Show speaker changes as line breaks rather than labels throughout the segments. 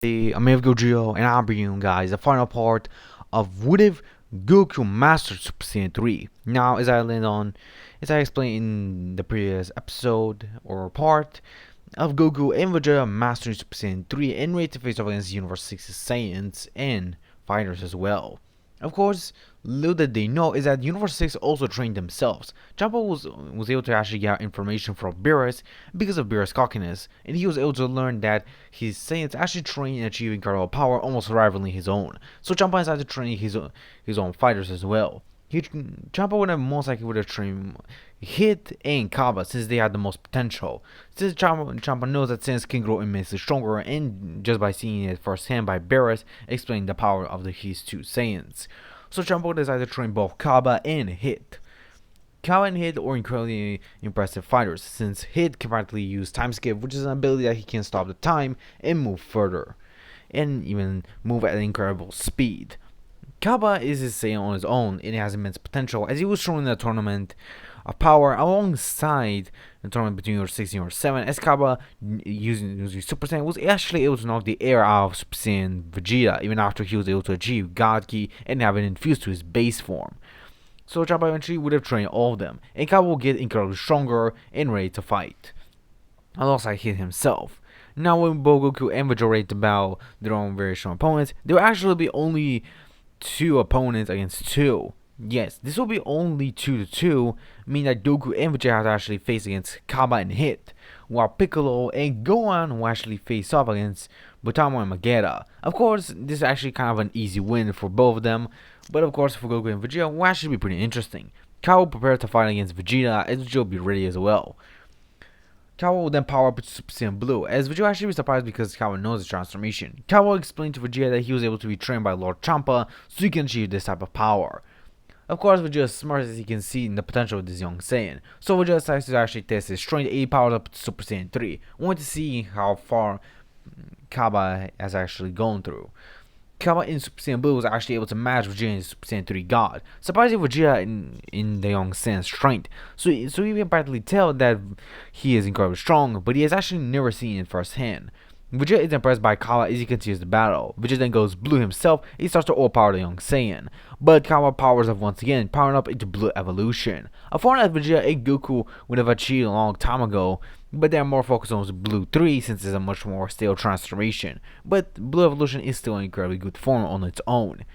I'm Gojiro, and I'm bringing you guys the final part of What If Goku Mastered Super Saiyan 3. Now, as I explained in the previous episode or part of Goku and Vegeta mastering Super Saiyan 3 and ready to face off against Universe 6 Saiyans and fighters as well. Of course, little that they know is that Universe 6 also trained themselves. Champa was able to actually get information from Beerus because of Beerus' cockiness, and he was able to learn that his Saiyans actually train and achieve incredible power, almost rivaling his own. So Champa decided to train his own fighters as well. Champa would have most likely would have trained Hit and Kaba since they had the most potential. Since Champa knows that Saiyans can grow immensely stronger, and just by seeing it firsthand by Beerus explaining the power of his two Saiyans. So Champa decided to train both Kaba and Hit. Kaba and Hit are incredibly impressive fighters, since Hit can practically use time skip, which is an ability that he can stop the time and move further, and even move at an incredible speed. Kaba is his Saiyan on his own, and he has immense potential, as he was shown in the tournament of power alongside the tournament between your 6 and your 7, as Kaba, using Super Saiyan, was actually able to knock the air out of Super Saiyan Vegeta, even after he was able to achieve God Ki and have it infused to his base form. So Champa eventually would have trained all of them, and Kaba will get incredibly stronger and ready to fight, alongside Hit himself. Now when both Goku and Vegeta ready to battle their own very strong opponents, there will actually be only 2 opponents against 2. Yes, this will be only 2 to 2, meaning that Goku and Vegeta have to actually face against Kaba and Hit, while Piccolo and Gohan will actually face off against Butamo and Magetta. Of course, this is actually kind of an easy win for both of them, but of course for Goku and Vegeta, will actually be pretty interesting. Kaba will prepare to fight against Vegeta, and Vegeta will be ready as well. Kaba will then power up to Super Saiyan Blue, as Vegeta actually be surprised because Kaba knows the transformation. Kaba will explain to Vegeta that he was able to be trained by Lord Champa, so he can achieve this type of power. Of course, Vegeta is smart as he can see in the potential of this young Saiyan, so Vegeta decides to actually test his strength, and he powers up to Super Saiyan 3, wanting to see how far Kaba has actually gone through. Kaba in Super Saiyan Blue was actually able to match Vegeta in Super Saiyan 3 God, surprising Vegeta in the young Saiyan's strength. So you can practically tell that he is incredibly strong, but he has actually never seen it firsthand. Vegeta is impressed by Kaba as he continues the battle. Vegeta then goes blue himself, and he starts to overpower the young Saiyan. But Kaba powers up once again, powering up into blue evolution. A form that Vegeta and Goku would have achieved a long time ago, but they are more focused on blue 3 since it's a much more stable transformation. But blue evolution is still an incredibly good form on its own.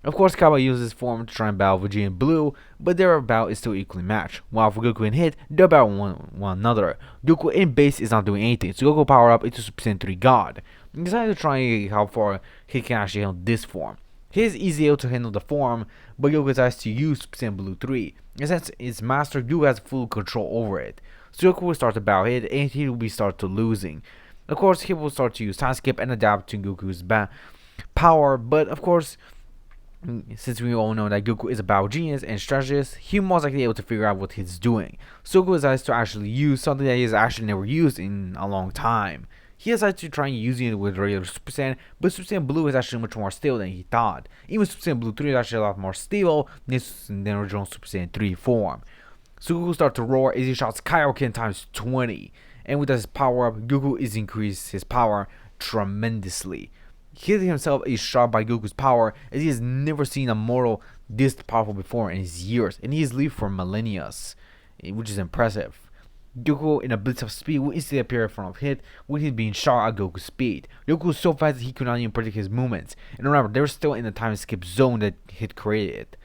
Of course, Kaba uses this form to try and battle Vegeta in blue, but their bout is still equally matched. While for Goku and Hit, they're battling one another. Goku in base is not doing anything, so Goku power up into Super Saiyan 3 God. He decided to try how far he can actually handle this form. He is easy able to handle the form, but Goku decides to use Super Saiyan Blue 3. And since it's master, Goku has full control over it. So Goku will start to battle Hit, and he will start to losing. Of course, he will start to use time skip and adapt to Goku's power, but of course, since we all know that Goku is a battle genius and strategist, he most likely able to figure out what he's doing. So Goku decides to actually use something that he has actually never used in a long time. He decides to try using it with regular Super Saiyan, but Super Saiyan Blue is actually much more stable than he thought. Even Super Saiyan Blue 3 is actually a lot more stable than the original Super Saiyan 3 form. So Goku starts to roar as he shouts Kaioken times 20. And with his power up, Goku is increased his power tremendously. Hit himself is shocked by Goku's power, as he has never seen a mortal this powerful before in his years, and he has lived for millennia, which is impressive. Goku, in a blitz of speed, will instantly appear in front of Hit, with him being shot at Goku's speed. Goku is so fast that he could not even predict his movements, and remember, they were still in the time skip zone that Hit created.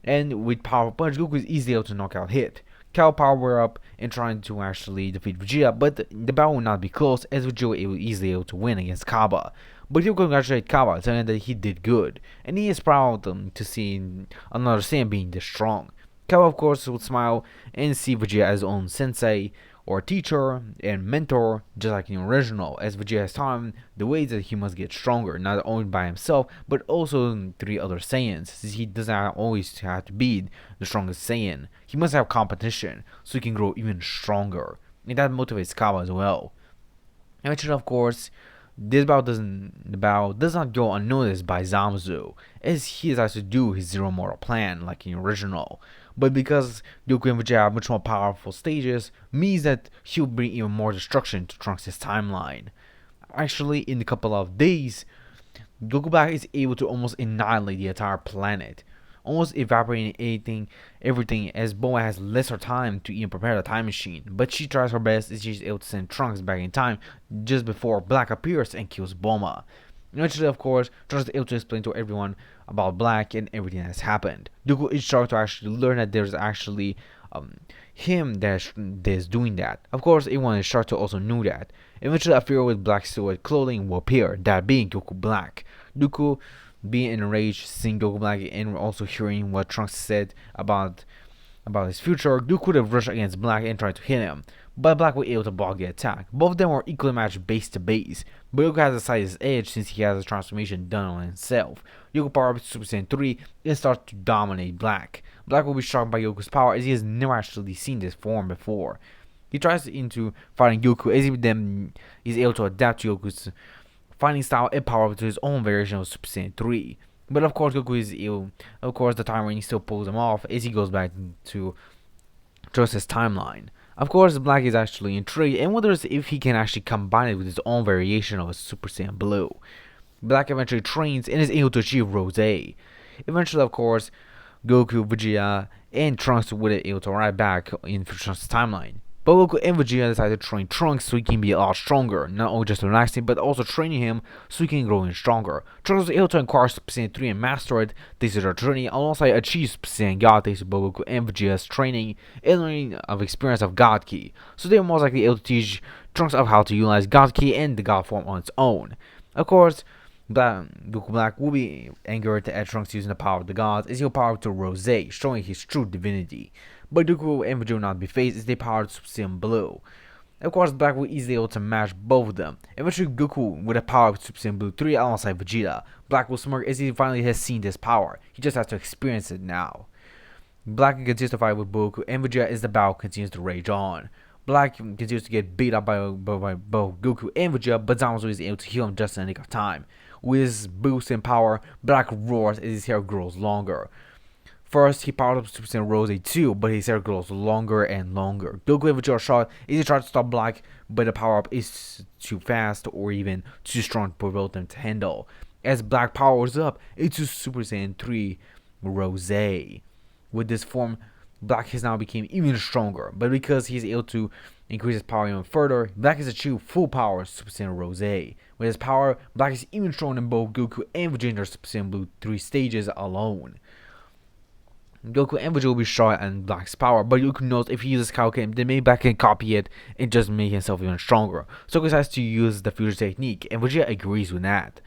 And with powerful punch, Goku is easily able to knock out Hit. Cal power up and trying to actually defeat Vegeta, but the battle will not be close, as Vegeta will easily able to win against Kaba. But he will congratulate Kaba, telling that he did good, and he is proud to see another Saiyan being this strong. Kaba, of course, would smile and see Vegeta as his own sensei, or teacher, and mentor, just like in the original, as Vegeta has taught him the ways that he must get stronger, not only by himself, but also 3 other Saiyans, since he doesn't always have to be the strongest Saiyan. He must have competition, so he can grow even stronger, and that motivates Kaba as well. Eventually, of course, the battle does not go unnoticed by Zamasu, as he decides to do his zero mortal plan like in the original. But because Goku and Vegeta have much more powerful stages, means that he'll bring even more destruction to Trunks' timeline. Actually, in a couple of days, Goku Black is able to almost annihilate the entire planet, almost evaporating everything, as Bulma has lesser time to even prepare the time machine. But she tries her best as she's able to send Trunks back in time just before Black appears and kills Bulma. Eventually, of course, Trunks is able to explain to everyone about Black and everything that's happened. Goku is shocked to actually learn that there's actually him that's doing that. Of course, everyone is shocked to also knew that. Eventually, a figure with black silhouette clothing will appear, that being Goku Black. Goku, being enraged, seeing Goku Black and also hearing what Trunks said about his future, Goku would have rushed against Black and tried to hit him, but Black was able to block the attack. Both of them were equally matched base to base, but Goku has the slightest edge since he has a transformation done on himself. Goku power up to Super Saiyan 3 and starts to dominate Black. Black will be shocked by Goku's power as he has never actually seen this form before. He tries into fighting Goku as he then is able to adapt to Goku's fighting style and power up to his own variation of Super Saiyan 3. But of course, Goku is ill. Of course, the Time Rain still pulls him off as he goes back to trust his timeline. Of course, Black is actually intrigued and wonders if he can actually combine it with his own variation of a Super Saiyan Blue. Black eventually trains and is able to achieve Rose. Eventually, of course, Goku, Vegeta, and Trunks would be able to arrive back in Trunks' timeline. But Goku and Vegeta decided to train Trunks so he can be a lot stronger, not only just relaxing, but also training him so he can grow even stronger. Trunks was able to acquire Super Saiyan 3 and master it. This is their journey alongside achieve Super Saiyan God thanks to both Goku and Vegeta's training and learning of experience of God Ki. So they were most likely able to teach Trunks of how to utilize God Ki and the God form on its own. Of course, Goku Black will be angered at Trunks using the power of the gods as he'll power up to Rose, showing his true divinity. But Goku and Vegeta will not be phased as they power Super Saiyan Blue. Of course, Black will easily able to match both of them. Eventually, Goku with the power of Super Saiyan Blue 3 alongside Vegeta. Black will smirk as he finally has seen this power. He just has to experience it now. Black continues to fight with Goku and Vegeta as the battle continues to rage on. Black continues to get beat up by both Goku and Vegeta, but Zamasu is able to heal him just in the nick of time. With his boost in power, Black roars as his hair grows longer. First, he powered up Super Saiyan Rose 2, but his hair grows longer and longer. Goku and Vegeta are shot as he tries to stop Black, but the power up is too fast or even too strong for both them to handle. As Black powers up into Super Saiyan 3 Rose. With this form, Black has now become even stronger, but because he's able to increase his power even further, Black has achieved full power Super Saiyan Rose. With his power, Black is even stronger than both Goku and Vegeta Super Saiyan Blue 3 stages alone. Goku and Vegeta will be shot at Black's power, but Goku knows if he uses Kaioken, then maybe Black can copy it and just make himself even stronger. So he decides to use the fusion technique, and Vegeta agrees with that.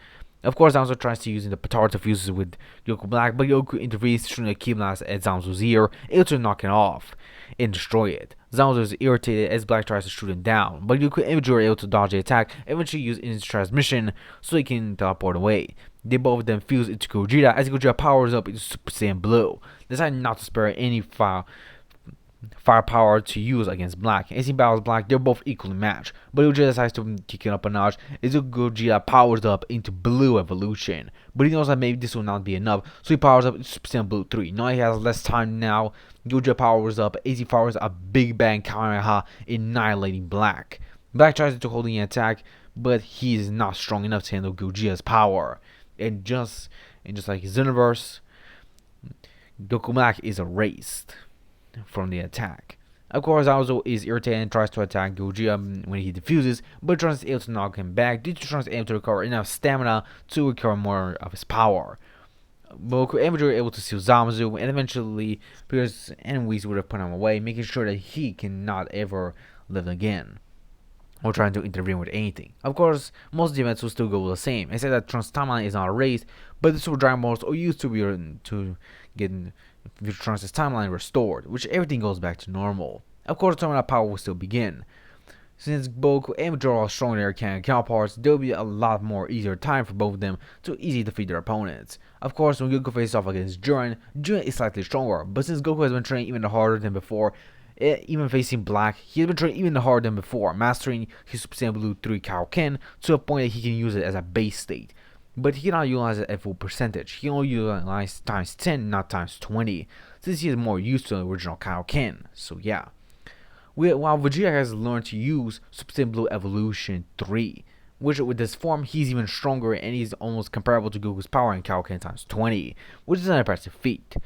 Of course, Zamsu tries to use the Petard to fuse with Goku Black, but Goku intervenes, shooting a key blast at Zamsu's ear, able to knock it off and destroy it. Zamsu is irritated as Black tries to shoot him down, but Goku and Vegeta are able to dodge the attack, and eventually use his transmission so he can teleport away. They both of them fuse into Gogeta as Gogeta powers up into Super Saiyan Blue, deciding not to spare any firepower to use against Black. As he battles Black, they're both equally matched, but Gogeta decides to kick it up a notch as Gogeta powers up into Blue Evolution. But he knows that maybe this will not be enough, so he powers up into Super Saiyan Blue 3. Now he has less time now. Gogeta powers up as he fires a Big Bang Kamehameha, annihilating Black. Black tries to hold the attack, but he is not strong enough to handle Gogeta's power. And just like his universe, Goku Black is erased from the attack. Of course, Alzo is irritated and tries to attack Gogeta when he defuses, but Trunks is able to knock him back due to Trunks able to recover enough stamina to recover more of his power. Goku and Vegeta are able to steal Zamasu, and eventually Pierce and Whis would have put him away, making sure that he cannot ever live again or trying to intervene with anything. Of course, most of the events will still go the same, except that Trunks' timeline is not erased, but the Super Dragon Balls are used to get Trunks' timeline restored, which everything goes back to normal. Of course, tournament power will still begin. Since Goku and Vegeta are strong in their counterparts, there will be a lot more easier time for both of them to easily defeat their opponents. Of course, when Goku faces off against Jiren, Jiren is slightly stronger, but since Goku has been training even harder than before, even facing Black, he has been training even harder than before, mastering his Super Saiyan Blue 3 Kaioken to a point that he can use it as a base state. But he cannot utilize it at full percentage. He can only utilize times 10, not times 20, since he is more used to the original Kaioken. So yeah. While Vegeta has learned to use Super Saiyan Blue Evolution 3, which with this form, he's even stronger and he's almost comparable to Goku's power in Kaioken times 20, which is an impressive feat.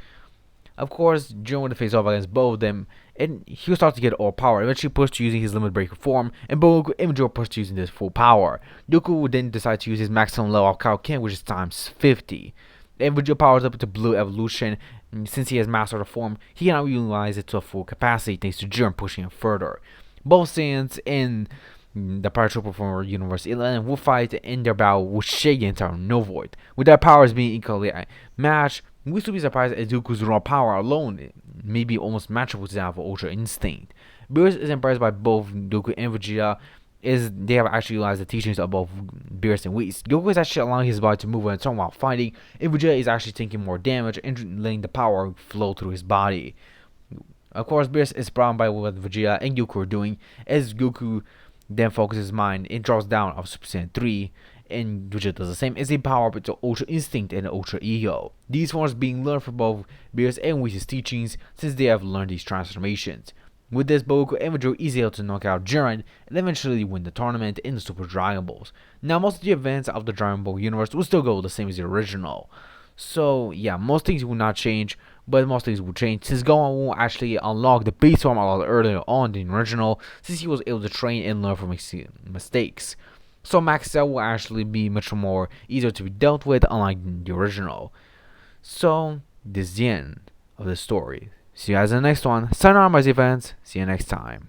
Of course, Jiren would face off against both of them, and he would start to get overpowered, eventually pushed to using his limit breaker form, and both Goku and Vegeta pushed to using this full power. Goku would then decide to use his maximum level of Kaioken, which is times 50. And Vegeta powers up to Blue Evolution, and since he has mastered the form, he can now utilize it to a full capacity thanks to Jiren pushing him further. Both Saiyans in the Paratrooper Former Universe 11 will fight in their battle with Shigans or No Void. With their powers being equally matched, we should be surprised at Dooku's raw power alone may be almost matchable to that of Ultra Instinct. Beerus is impressed by both Goku and Vegeta, is they have actually utilized the teachings of both Beerus and Whis. Goku is actually allowing his body to move on its own while fighting, and Vegeta is actually taking more damage and letting the power flow through his body. Of course, Beerus is surrounded by what Vegeta and Goku are doing, as Goku then focuses his mind and draws down of Super Saiyan 3, and Vegeta does the same as they power up into Ultra Instinct and Ultra Ego. These forms being learned from both Beerus and Whis' teachings since they have learned these transformations. With this, Goku and Vegeta is able to knock out Jiren and eventually win the tournament in the Super Dragon Balls. Now, most of the events of the Dragon Ball universe will still go the same as the original. So, yeah, most things will not change, but most things will change since Gohan will actually unlock the base form a lot earlier on than the original, since he was able to train and learn from his mistakes. So Max Cell will actually be much more easier to be dealt with, unlike the original. So, this is the end of the story. See you guys in the next one. Sayonara, my fans. See you next time.